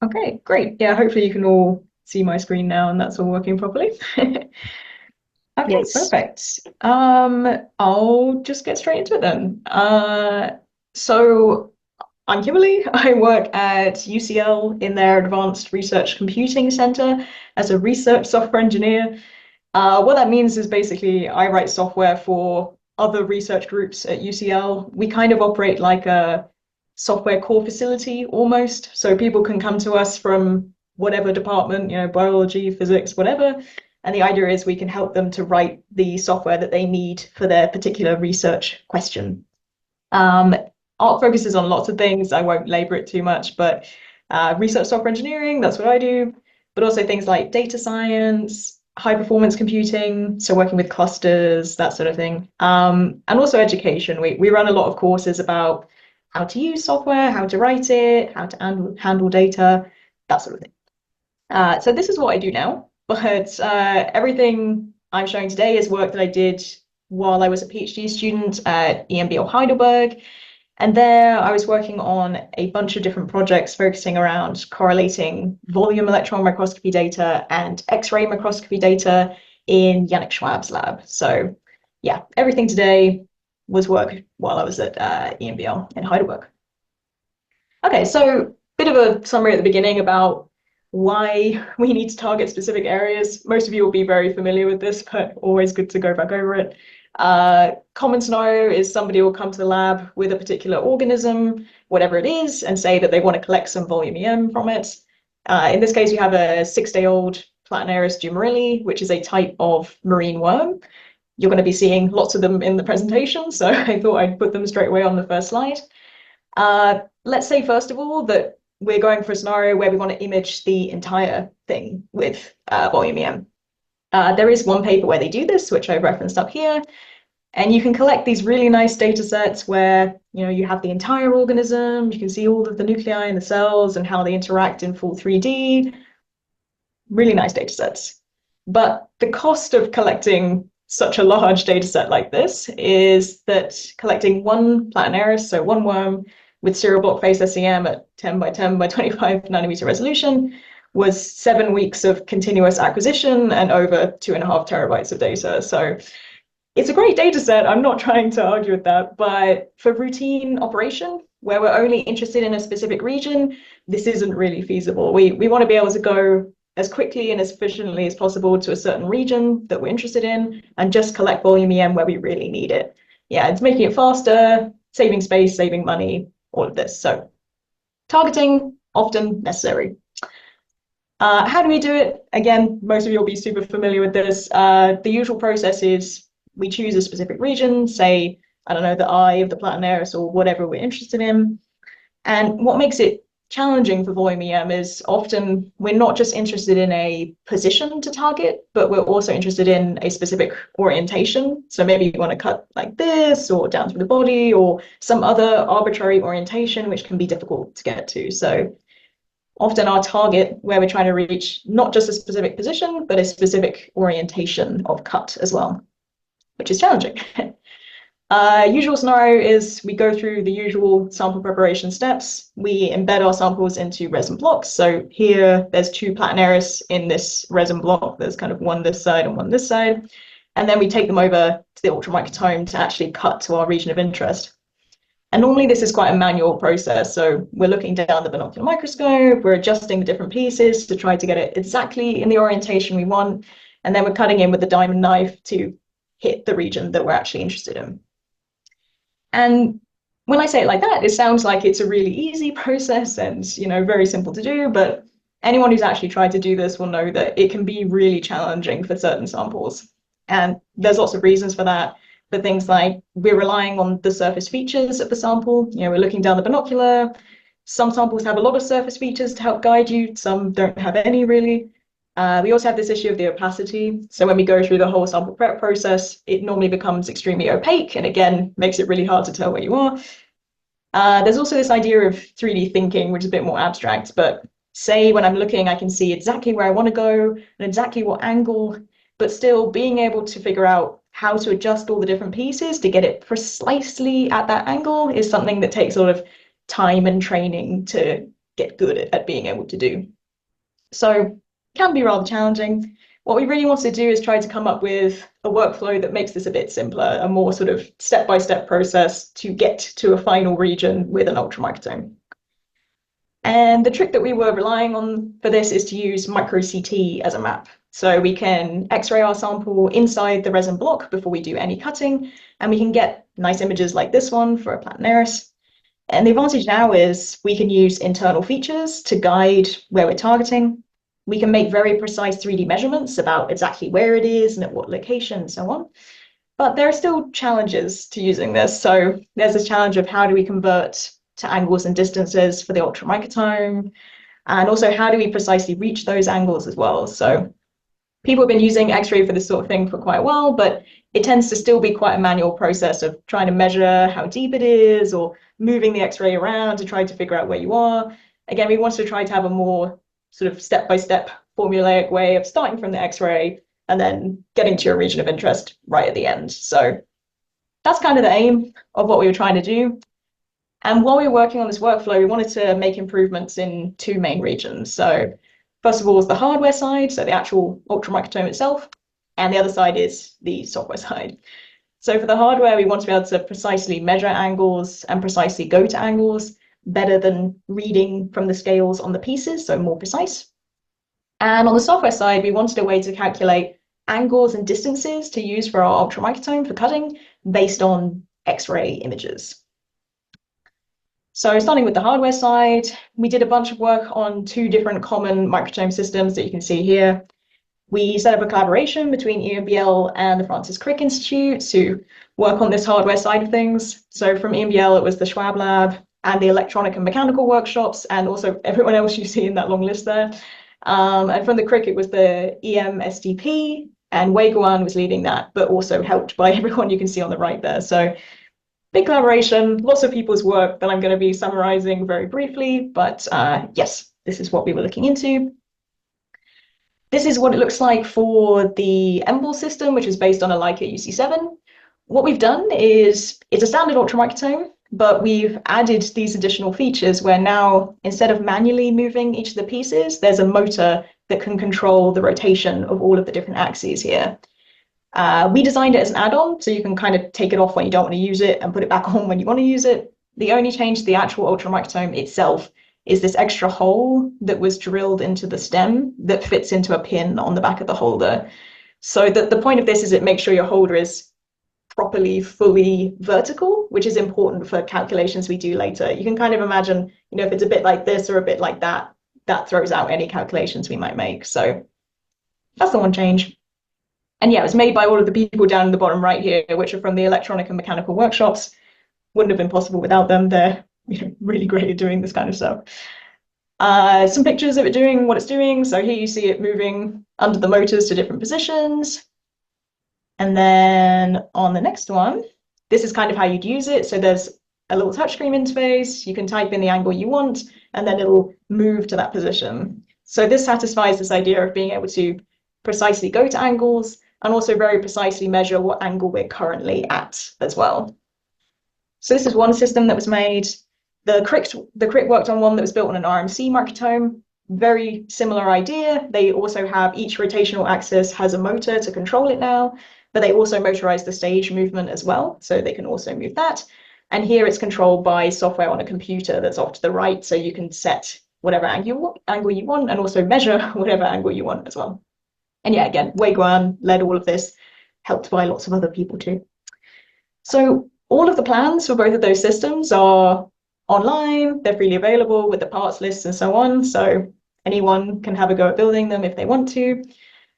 Okay, great. Yeah, hopefully you can all see my screen now and that's all working properly. Okay, Yes. perfect. I'll just get straight into it then. So I'm Kimberly. I work at UCL in their Advanced Research Computing Center as a research software engineer. What that means is basically I write software for other research groups at UCL. We kind of operate like a software core facility almost. So people can come to us from whatever department, biology, physics, whatever. And the idea is we can help them to write the software that they need for their particular research question. Um, Art focuses on lots of things. I won't labor it too much, but research software engineering, that's what I do. But also things like data science, high performance computing, so working with clusters, that sort of thing. And also education. We run a lot of courses about how to use software, how to write it, how to handle data, that sort of thing. So this is what I do now, but everything I'm showing today is work that I did while I was a PhD student at EMBL Heidelberg. And there I was working on a bunch of different projects focusing around correlating volume electron microscopy data and X-ray microscopy data in Yannick Schwab's lab. So yeah, everything today was work while I was at EMBL in Heidelberg. Okay, so bit of a summary at the beginning about why we need to target specific areas. Most of you will be very familiar with this, but always good to go back over it. Common scenario is somebody will come to the lab with a particular organism, whatever it is, and say that they want to collect some volume EM from it. In this case, we have a 6-day-old Platanurus dumerilli, which is a type of marine worm. You're going to be seeing lots of them in the presentation, so I thought I'd put them straight away on the first slide. Let's say, first of all, that we're going for a scenario where we want to image the entire thing with volume EM. There is one paper where they do this, which I've referenced up here, and you can collect these really nice data sets where you have the entire organism, you can see all of the nuclei and the cells and how they interact in full 3D. Really nice data sets. But the cost of collecting such a large data set like this is that collecting one Platanurus, so one worm, with serial block face SEM at 10 by 10 by 25 nanometer resolution was 7 weeks of continuous acquisition and over 2.5 terabytes of data. So it's a great data set. I'm not trying to argue with that, but for routine operation, where we're only interested in a specific region, this isn't really feasible. We want to be able to go as quickly and as efficiently as possible to a certain region that we're interested in and just collect volume EM where we really need it. Yeah, it's making it faster, saving space, saving money, all of this. So targeting, often necessary. How do we do it? Again, most of you will be super familiar with this. The usual process is we choose a specific region, say, I don't know, the eye of the Platanurus or whatever we're interested in. And what makes it challenging for volume EM is often we're not just interested in a position to target, but we're also interested in a specific orientation. So maybe you want to cut like this or down through the body or some other arbitrary orientation, which can be difficult to get to. So often our target where we're trying to reach not just a specific position, but a specific orientation of cut as well, which is challenging. Usual scenario is we go through the usual sample preparation steps. We embed our samples into resin blocks. So here there's 2 Platanurus in this resin block. There's kind of one this side and one this side. And then we take them over to the ultramicrotome to actually cut to our region of interest. And normally this is quite a manual process. So we're looking down the binocular microscope, we're adjusting the different pieces to try to get it exactly in the orientation we want. And then we're cutting in with the diamond knife to hit the region that we're actually interested in. And when I say it like that, it sounds like it's a really easy process and, very simple to do, but anyone who's actually tried to do this will know that it can be really challenging for certain samples. And there's lots of reasons for that. But things like we're relying on the surface features of the sample. We're looking down the binocular. Some samples have a lot of surface features to help guide you. Some don't have any really. We also have this issue of the opacity. So when we go through the whole sample prep process, it normally becomes extremely opaque and again, makes it really hard to tell where you are. There's also this idea of 3D thinking, which is a bit more abstract, but say when I'm looking, I can see exactly where I want to go and exactly what angle, but still being able to figure out how to adjust all the different pieces to get it precisely at that angle is something that takes sort of time and training to get good at being able to do. So it can be rather challenging. What we really want to do is try to come up with a workflow that makes this a bit simpler, a more sort of step-by-step process to get to a final region with an ultramicrotome. And the trick that we were relying on for this is to use micro CT as a map. So we can X-ray our sample inside the resin block before we do any cutting, and we can get nice images like this one for a Platanaris. And the advantage now is we can use internal features to guide where we're targeting. We can make very precise 3D measurements about exactly where it is and at what location and so on. But there are still challenges to using this. So there's this challenge of how do we convert to angles and distances for the ultramicrotome, and also how do we precisely reach those angles as well. So people have been using X-ray for this sort of thing for quite a while, but it tends to still be quite a manual process of trying to measure how deep it is or moving the X-ray around to try to figure out where you are. Again, we want to try to have a more sort of step-by-step formulaic way of starting from the X-ray and then getting to your region of interest right at the end. So that's kind of the aim of what we were trying to do. And while we were working on this workflow, we wanted to make improvements in two main regions. So first of all is the hardware side, so the actual ultramicrotome itself, and the other side is the software side. So for the hardware, we want to be able to precisely measure angles and precisely go to angles better than reading from the scales on the pieces, so more precise. And on the software side, we wanted a way to calculate angles and distances to use for our ultramicrotome for cutting based on X-ray images. So starting with the hardware side, we did a bunch of work on two different common microtome systems that you can see here. We set up a collaboration between EMBL and the Francis Crick Institute to work on this hardware side of things. So from EMBL, it was the Schwab Lab and the electronic and mechanical workshops, and also everyone else you see in that long list there. And from the Crick, it was the EMSDP, and Wei Guan was leading that, but also helped by everyone you can see on the right there. So big collaboration, lots of people's work that I'm going to be summarizing very briefly, but yes, this is what we were looking into. This is what it looks like for the MBAL system, which is based on a Leica UC7. What we've done is, it's a standard ultramicrotome, but we've added these additional features where now, instead of manually moving each of the pieces, there's a motor that can control the rotation of all of the different axes here. We designed it as an add-on, so you can kind of take it off when you don't want to use it and put it back on when you want to use it. The only change to the actual ultramicrotome itself is this extra hole that was drilled into the stem that fits into a pin on the back of the holder. So the point of this is it makes sure your holder is properly, fully vertical, which is important for calculations we do later. You can kind of imagine, you know, if it's a bit like this or a bit like that, that throws out any calculations we might make. So that's the one change. And yeah, it was made by all of the people down in the bottom right here, which are from the electronic and mechanical workshops. Wouldn't have been possible without them. They're really great at doing this kind of stuff. Some pictures of it doing what it's doing. So here you see it moving under the motors to different positions. And then on the next one, this is kind of how you'd use it. So there's a little touchscreen interface. You can type in the angle you want, and then it'll move to that position. So this satisfies this idea of being able to precisely go to angles and also very precisely measure what angle we're currently at as well. So this is one system that was made. The Crick worked on one that was built on an RMC microtome. Very similar idea. They also have each rotational axis has a motor to control it now, but they also motorize the stage movement as well, so they can also move that. And here it's controlled by software on a computer that's off to the right, so you can set whatever angle you want and also measure whatever angle you want as well. And yeah, again, Wei Guan led all of this, helped by lots of other people too. So all of the plans for both of those systems are online. They're freely available with the parts lists and so on. So anyone can have a go at building them if they want to.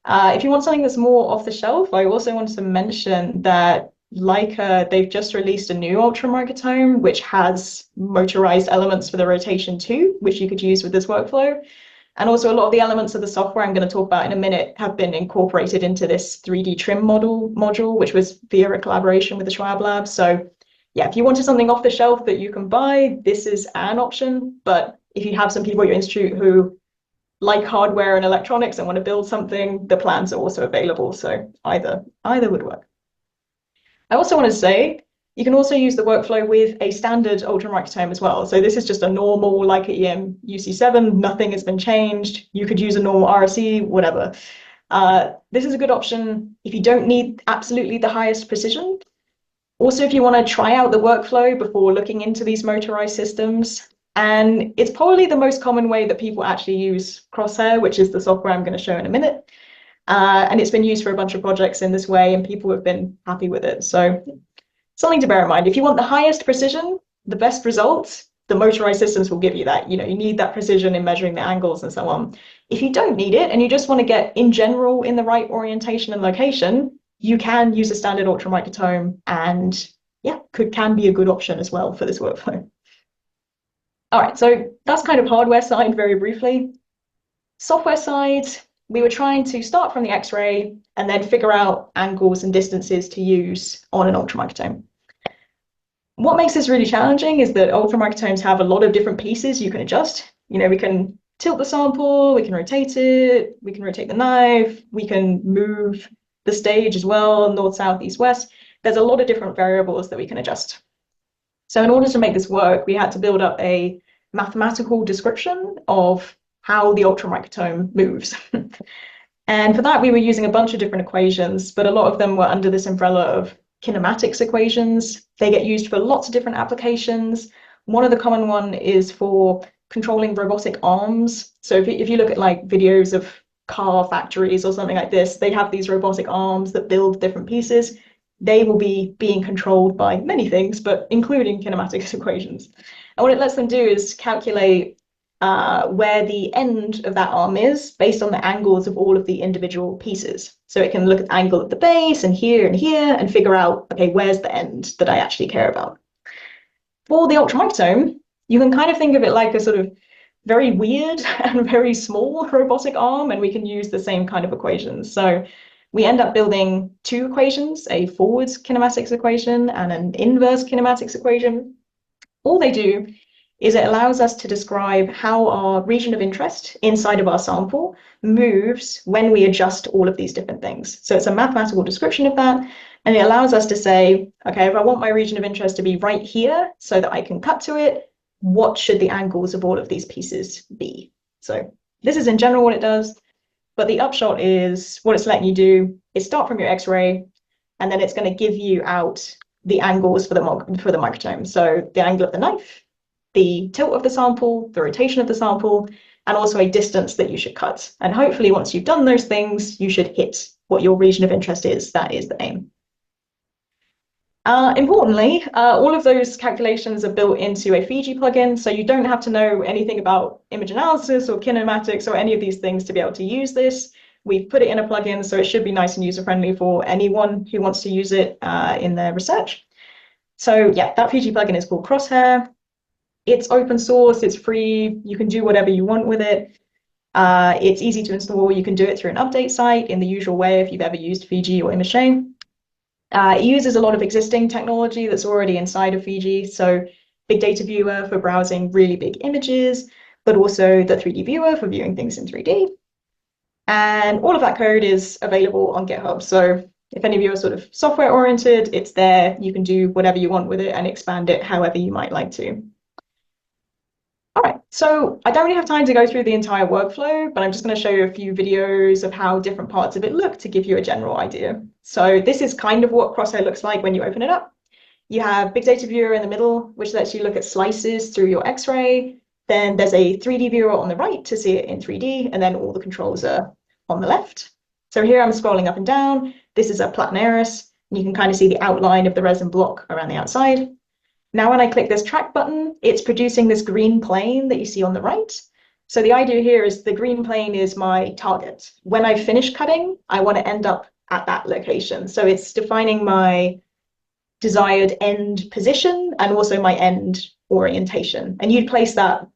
If you want something that's more off the shelf, I also wanted to mention that Leica, they've just released a new ultramicrotome, which has motorized elements for the rotation too, which you could use with this workflow. And also a lot of the elements of the software I'm going to talk about in a minute have been incorporated into this 3D trim module, which was via a collaboration with the Schwab Lab. So yeah, if you wanted something off the shelf that you can buy, this is an option. But if you have some people at your institute who like hardware and electronics and want to build something, the plans are also available. So either would work. I also want to say You can also use the workflow with a standard ultramicrotome as well. So this is just a normal Leica EM UC7, nothing has been changed. You could use a normal RSE, whatever. This is a good option if you don't need absolutely the highest precision. Also, if you want to try out the workflow before looking into these motorized systems. And it's probably the most common way that people actually use Crosshair, which is the software I'm going to show in a minute. And it's been used for a bunch of projects in this way, and people have been happy with it. So something to bear in mind. If you want the highest precision, the best results, the motorized systems will give you that. You need that precision in measuring the angles and so on. If you don't need it and you just want to get in general in the right orientation and location, you can use a standard ultramicrotome, and yeah, can be a good option as well for this workflow. All right, so that's kind of hardware side very briefly. Software side, we were trying to start from the X-ray and then figure out angles and distances to use on an ultramicrotome. What makes this really challenging is that ultramicrotomes have a lot of different pieces you can adjust. We can tilt the sample, we can rotate it, we can rotate the knife, we can move the stage as well, north, south, east, west. There's a lot of different variables that we can adjust. So in order to make this work, we had to build up a mathematical description of how the ultramicrotome moves. And for that, we were using a bunch of different equations, but a lot of them were under this umbrella of kinematics equations. They get used for lots of different applications. One of the common one is for controlling robotic arms. So if you look at like videos of car factories or something like this, they have these robotic arms that build different pieces. They will be being controlled by many things, but including kinematics equations. And what it lets them do is calculate where the end of that arm is based on the angles of all of the individual pieces. So it can look at the angle at the base and here and figure out, okay, where's the end that I actually care about. For the ultramicrotome, you can kind of think of it like a sort of very weird and very small robotic arm, and we can use the same kind of equations. So we end up building two equations, a forward kinematics equation and an inverse kinematics equation. All they do is it allows us to describe how our region of interest inside of our sample moves when we adjust all of these different things. So it's a mathematical description of that, and it allows us to say, okay, if I want my region of interest to be right here so that I can cut to it, what should the angles of all of these pieces be? So this is in general what it does. But the upshot is what it's letting you do is start from your X-ray, and then it's going to give you out the angles for the microtome. So the angle of the knife, the tilt of the sample, the rotation of the sample, and also a distance that you should cut. And hopefully once you've done those things, you should hit what your region of interest is. That is the aim. Importantly, all of those calculations are built into a Fiji plugin, so you don't have to know anything about image analysis or kinematics or any of these things to be able to use this. We've put it in a plugin, so it should be nice and user-friendly for anyone who wants to use it in their research. So yeah, that Fiji plugin is called Crosshair. It's open source, it's free, you can do whatever you want with it. It's easy to install, you can do it through an update site in the usual way if you've ever used Fiji or ImageShare. It uses a lot of existing technology that's already inside of Fiji, so big data viewer for browsing really big images, but also the 3D viewer for viewing things in 3D. And all of that code is available on GitHub. So if any of you are sort of software oriented, it's there. You can do whatever you want with it and expand it however you might like to. All right, so I don't really have time to go through the entire workflow, but I'm just going to show you a few videos of how different parts of it look to give you a general idea. So this is kind of what Crosshair looks like when you open it up. You have Big Data Viewer in the middle, which lets you look at slices through your X-ray. Then there's a 3D viewer on the right to see it in 3D, and then all the controls are on the left. So here I'm scrolling up and down. This is a Platinaris, and you can kind of see the outline of the resin block around the outside. Now, when I click this track button, it's producing this green plane that you see on the right. So the idea here is the green plane is my target. When I finish cutting, I want to end up at that location. So it's defining my desired end position and also my end orientation. And you'd place that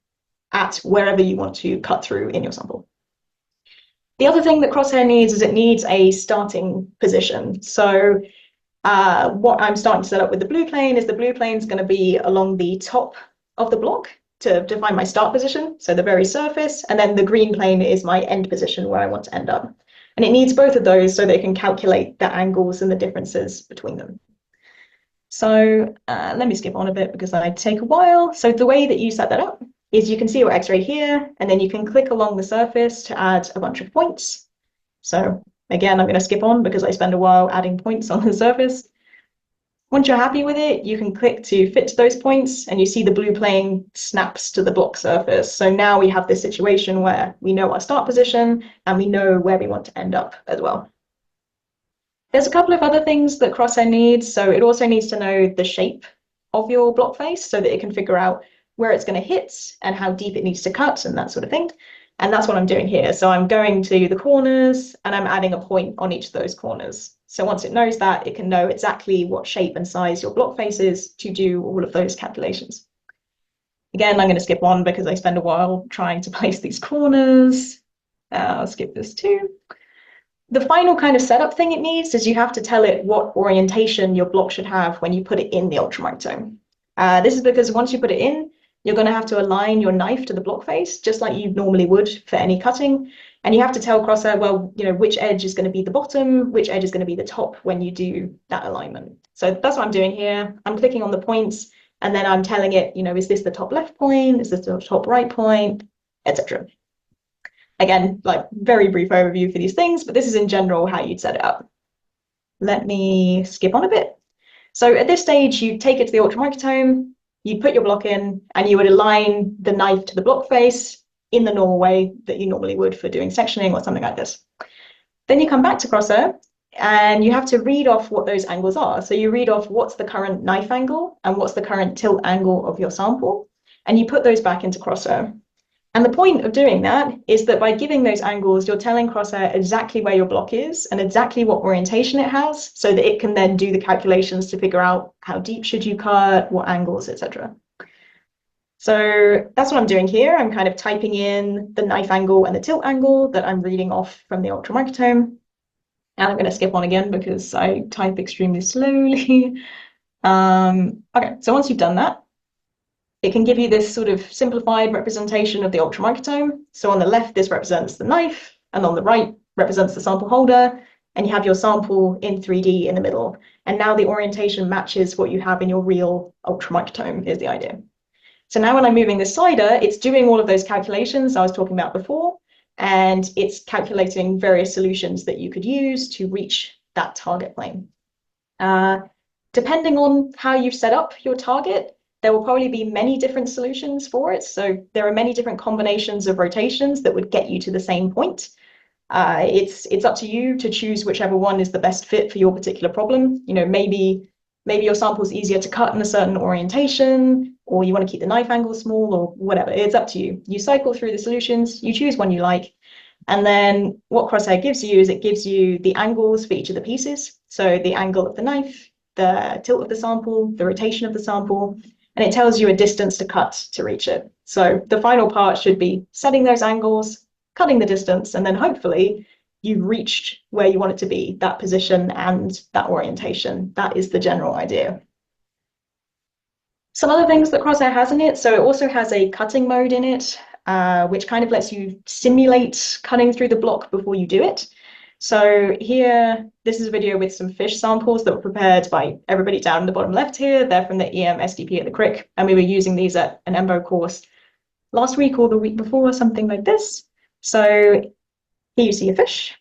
at wherever you want to cut through in your sample. The other thing that Crosshair needs is it needs a starting position. So what I'm starting to set up with the blue plane is the blue plane is going to be along the top of the block to define my start position, so the very surface, and then the green plane is my end position where I want to end up. And it needs both of those so they can calculate the angles and the differences between them. So let me skip on a bit because I take a while. So the way that you set that up is you can see your X-ray here, and then you can click along the surface to add a bunch of points. So again, I'm going to skip on because I spend a while adding points on the surface. Once you're happy with it, you can click to fit to those points, and you see the blue plane snaps to the block surface. So now we have this situation where we know our start position and we know where we want to end up as well. There's a couple of other things that Crosshair needs. So it also needs to know the shape of your block face so that it can figure out where it's going to hit and how deep it needs to cut and that sort of thing. And that's what I'm doing here. So I'm going to the corners and I'm adding a point on each of those corners. So once it knows that, it can know exactly what shape and size your block face is to do all of those calculations. Again, I'm going to skip on because I spend a while trying to place these corners. I'll skip this too. The final kind of setup thing it needs is you have to tell it what orientation your block should have when you put it in the ultramicrotome. This is because once you put it in, you're going to have to align your knife to the block face, just like you normally would for any cutting. And you have to tell Crosshair, well, which edge is going to be the bottom, which edge is going to be the top when you do that alignment. So that's what I'm doing here. I'm clicking on the points, and then I'm telling it, is this the top left point? Is this the top right point, etc. Again, like very brief overview for these things, but this is in general how you'd set it up. Let me skip on a bit. So at this stage, you take it to the ultramicrotome, you put your block in, and you would align the knife to the block face in the normal way that you normally would for doing sectioning or something like this. Then you come back to Crosshair, and you have to read off what those angles are. So you read off what's the current knife angle and what's the current tilt angle of your sample, and you put those back into Crosshair. And the point of doing that is that by giving those angles, you're telling Crosshair exactly where your block is and exactly what orientation it has so that it can then do the calculations to figure out how deep should you cut, what angles, etc. So that's what I'm doing here. I'm kind of typing in the knife angle and the tilt angle that I'm reading off from the ultramicrotome. And I'm going to skip on again because I type extremely slowly. Okay, so once you've done that, it can give you this sort of simplified representation of the ultramicrotome. So on the left, this represents the knife, and on the right represents the sample holder, and you have your sample in 3D in the middle. And now the orientation matches what you have in your real ultramicrotome is the idea. So now when I'm moving this slider, it's doing all of those calculations I was talking about before, and it's calculating various solutions that you could use to reach that target plane. Depending on how you've set up your target, there will probably be many different solutions for it. So there are many different combinations of rotations that would get you to the same point. It's up to you to choose whichever one is the best fit for your particular problem. Maybe your sample is easier to cut in a certain orientation, or you want to keep the knife angle small, or whatever. It's up to you. You cycle through the solutions, you choose one you like, and then what Crosshair gives you is it gives you the angles for each of the pieces. So the angle of the knife, the tilt of the sample, the rotation of the sample, and it tells you a distance to cut to reach it. So the final part should be setting those angles, cutting the distance, and then hopefully you've reached where you want it to be, that position and that orientation. That is the general idea. Some other things that Crosshair has in it, so it also has a cutting mode in it, which kind of lets you simulate cutting through the block before you do it. So here, this is a video with some fish samples that were prepared by everybody down in the bottom left here. They're from the EM SDP at the Crick, and we were using these at an EMBO course last week or the week before, something like this. So here you see a fish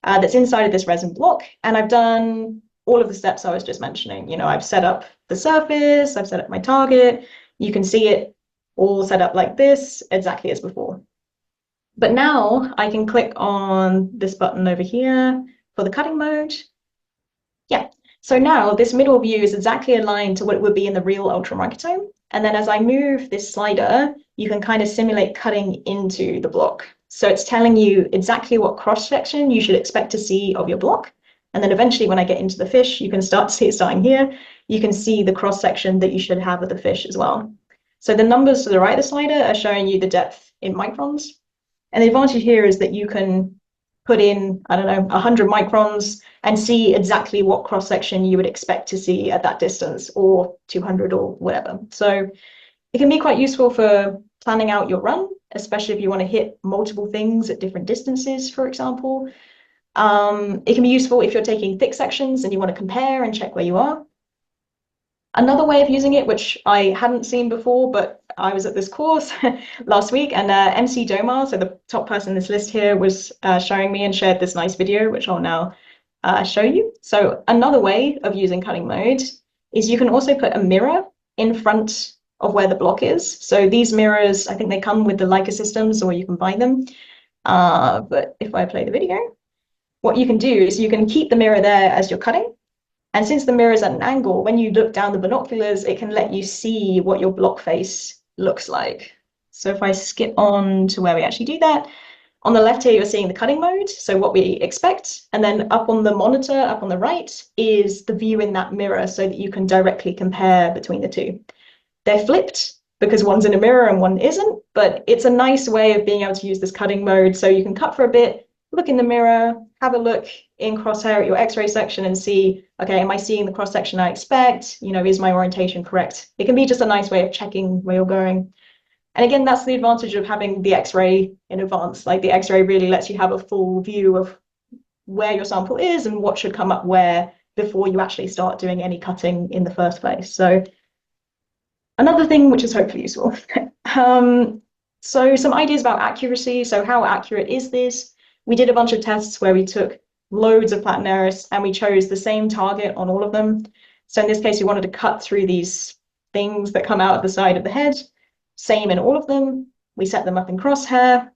that's inside of this resin block, and I've done all of the steps I was just mentioning. I've set up the surface, I've set up my target. You can see it all set up like this, exactly as before. But now I can click on this button over here for the cutting mode. Yeah, so now this middle view is exactly aligned to what it would be in the real ultramicrotome. And then as I move this slider, you can kind of simulate cutting into the block. So it's telling you exactly what cross-section you should expect to see of your block. And then eventually when I get into the fish, you can start to see it starting here. You can see the cross-section that you should have of the fish as well. So the numbers to the right of the slider are showing you the depth in microns. And the advantage here is that you can put in, 100 microns and see exactly what cross-section you would expect to see at that distance, or 200 or whatever. So it can be quite useful for planning out your run, especially if you want to hit multiple things at different distances, for example. It can be useful if you're taking thick sections and you want to compare and check where you are. Another way of using it, which I hadn't seen before, but I was at this course last week, and MC Domar, so the top person in this list here, was showing me and shared this nice video, which I'll now show you. So another way of using cutting mode is you can also put a mirror in front of where the block is. So these mirrors, I think they come with the Leica systems, or you can buy them. But if I play the video, what you can do is you can keep the mirror there as you're cutting. And since the mirror is at an angle, when you look down the binoculars, it can let you see what your block face looks like. So if I skip on to where we actually do that, on the left here, you're seeing the cutting mode, so what we expect. And then up on the monitor, up on the right, is the view in that mirror so that you can directly compare between the two. They're flipped because one's in a mirror and one isn't, but it's a nice way of being able to use this cutting mode so you can cut for a bit, look in the mirror, have a look in crosshair at your X-ray section and see, okay, am I seeing the cross-section I expect? You know, is my orientation correct? It can be just a nice way of checking where you're going. And again, that's the advantage of having the X-ray in advance. Like the X-ray really lets you have a full view of where your sample is and what should come up where before you actually start doing any cutting in the first place. So another thing which is hopefully useful. So some ideas about accuracy. So how accurate is this? We did a bunch of tests where we took loads of Platanurus and we chose the same target on all of them. So in this case, we wanted to cut through these things that come out of the side of the head. Same in all of them. We set them up in crosshair.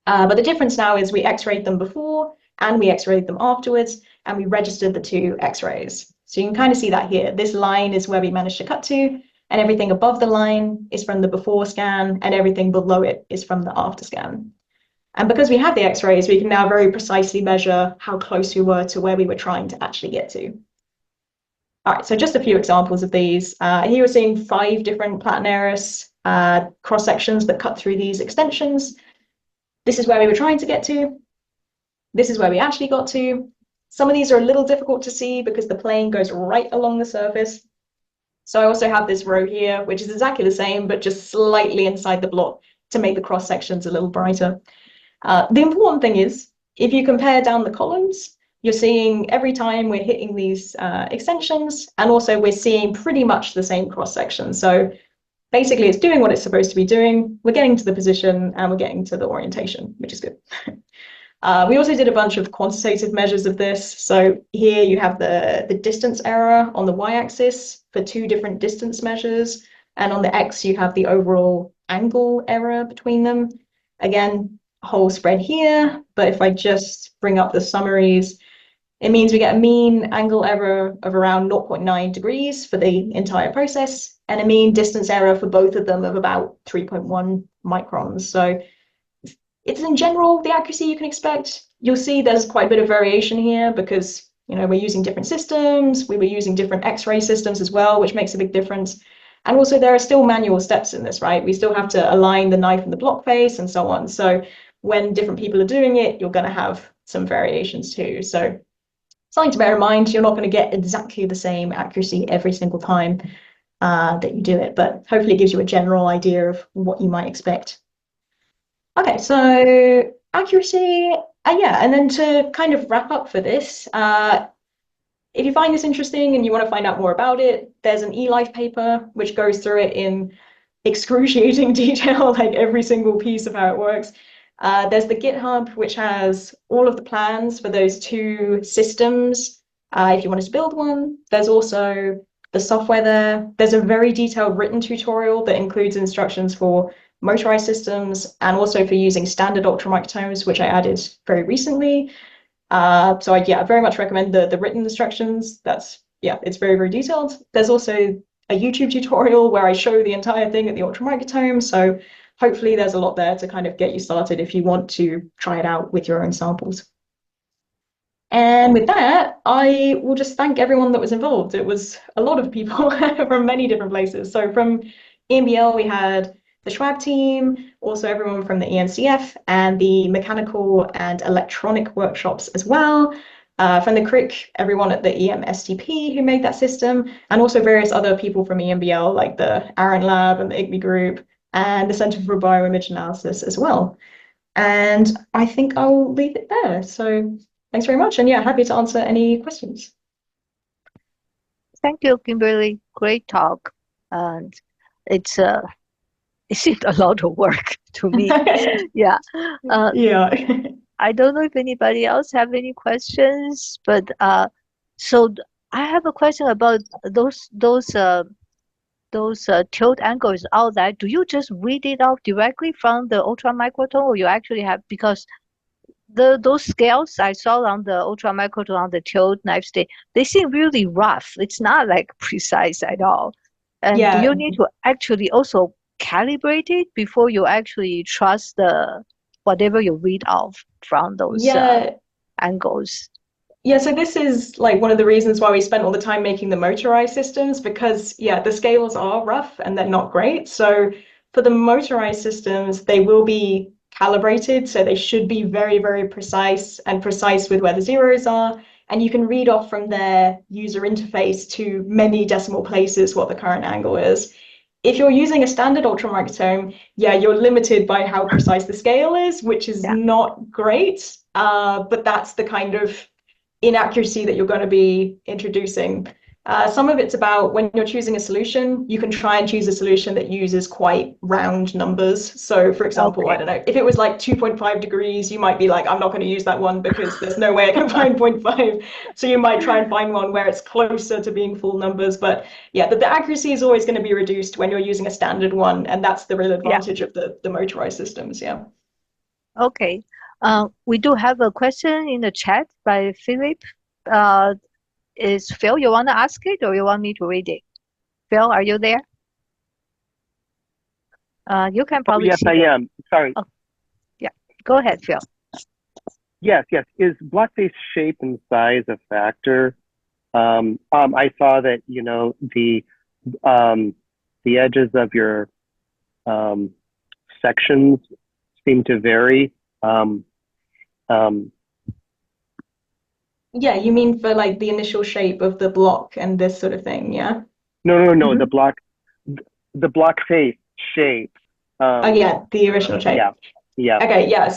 But the difference now is we X-rayed them before and we X-rayed them afterwards, and we registered the two X-rays. So you can kind of see that here. This line is where we managed to cut to, and everything above the line is from the before scan, and everything below it is from the after scan. And because we have the X-rays, we can now very precisely measure how close we were to where we were trying to actually get to. All right, so just a few examples of these. Here we're seeing 5 different Platanurus cross-sections that cut through these extensions. This is where we were trying to get to. This is where we actually got to. Some of these are a little difficult to see because the plane goes right along the surface. So I also have this row here, which is exactly the same, but just slightly inside the block to make the cross sections a little brighter. The important thing is, if you compare down the columns, you're seeing every time we're hitting these extensions, and also we're seeing pretty much the same cross section. So basically it's doing what it's supposed to be doing. We're getting to the position and we're getting to the orientation, which is good. We also did a bunch of quantitative measures of this. So here you have the distance error on the y-axis for 2 different distance measures. And on the x, you have the overall angle error between them. Again, whole spread here. But if I just bring up the summaries, it means we get a mean angle error of around 0.9 degrees for the entire process, and a mean distance error for both of them of about 3.1 microns. So it's in general the accuracy you can expect. You'll see there's quite a bit of variation here because, you know, we're using different systems. We were using different X-ray systems as well, which makes a big difference. And also there are still manual steps in this, right? We still have to align the knife and the block face and so on. So when different people are doing it, you're going to have some variations too. So something to bear in mind, you're not going to get exactly the same accuracy every single time that you do it, but hopefully it gives you a general idea of what you might expect. Okay, so accuracy, yeah, and then to kind of wrap up for this, if you find this interesting and you want to find out more about it, there's an eLife paper which goes through it in excruciating detail, like every single piece of how it works. There's the GitHub, which has all of the plans for those 2 systems, if you wanted to build one. There's also the software there. There's a very detailed written tutorial that includes instructions for motorized systems and also for using standard ultramicrotomes, which I added very recently. So I very much recommend the written instructions. It's very, very detailed. There's also a YouTube tutorial where I show the entire thing at the ultramicrotome. So hopefully there's a lot there to kind of get you started if you want to try it out with your own samples. And with that, I will just thank everyone that was involved. It was a lot of people from many different places. So from EMBL, we had the Schwab team, also everyone from the ENCF and the mechanical and electronic workshops as well. From the CRIC, everyone at the EMSTP who made that system, and also various other people from EMBL like the Aaron Lab and the IGBI group and the Center for Bioimage Analysis as well. And I think I'll leave it there. So thanks very much. And yeah, happy to answer any questions. Thank you, Kimberly. Great talk. And it's it seemed a lot of work to me. Yeah. Uh, Yeah. I don't know if anybody else have any questions, but so I have a question about those tilt angles, all that. Do you just read it out directly from the ultramicrotome, or you actually have, because those scales I saw on the ultramicrotome on the tilt knife stick, they seem really rough. It's not like precise at all. And do Yeah. you need to actually also calibrate it before you actually trust the whatever you read off from those Yeah. angles? Yeah, so this is like one of the reasons why we spent all the time making the motorized systems because, yeah, the scales are rough and they're not great. So for the motorized systems, they will be calibrated. So they should be very, very precise and precise with where the zeros are. And you can read off from their user interface to many decimal places what the current angle is. If you're using a standard ultramicrotome, yeah, you're limited by how precise the scale is, which is Yeah. not great. But that's the kind of inaccuracy that you're going to be introducing. Some of it's about when you're choosing a solution, you can try and choose a solution that uses quite round numbers. So, for example, I Okay. don't know, if it was like 2.5 degrees, you might be like, I'm not going to use that one because there's no way I can find 0.5. So you might try and find one where it's closer to being full numbers. But yeah, the accuracy is always going to be reduced when you're using a standard one. And that's the real Yeah. advantage of the motorized systems. Yeah. Okay. We do have a question in the chat by Philip. Uh, is Phil, you want to ask it or you want me to read it? Phil, are you there? You can Oh, probably yes, see I the. am. Sorry. Oh, yeah. Go ahead, Phil. Yes, yes. Is block face shape and size a factor? I saw that, the edges of your sections seem to vary. Um, Yeah, you mean for like the initial shape of the block and this sort of thing, yeah? no, no, no, Hmm. the block face shape. Oh Um, yeah, the original shape. yeah, yeah. Okay, yeah.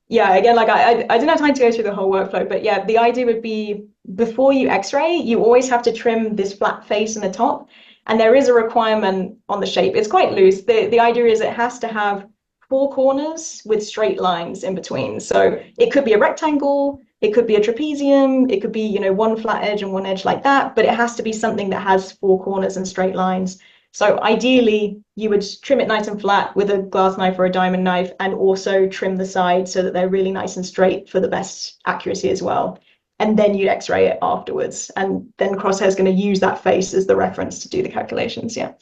Yeah, again, like I didn't have time to go through the whole workflow, but yeah, the idea would be before you X-ray, you always have to trim this flat face in the top, and there is a requirement on the shape. It's quite loose. The idea is it has to have four corners with straight lines in between. So it could be a rectangle, it could be a trapezium, it could be, one flat edge and one edge like that, but it has to be something that has four corners and straight lines. So ideally, you would trim it nice and flat with a glass knife or a diamond knife, and also trim the sides so that they're really nice and straight for the best accuracy as well. And then you'd X-ray it afterwards, and then Crosshair's going to use that face as the reference to do the calculations. Yeah.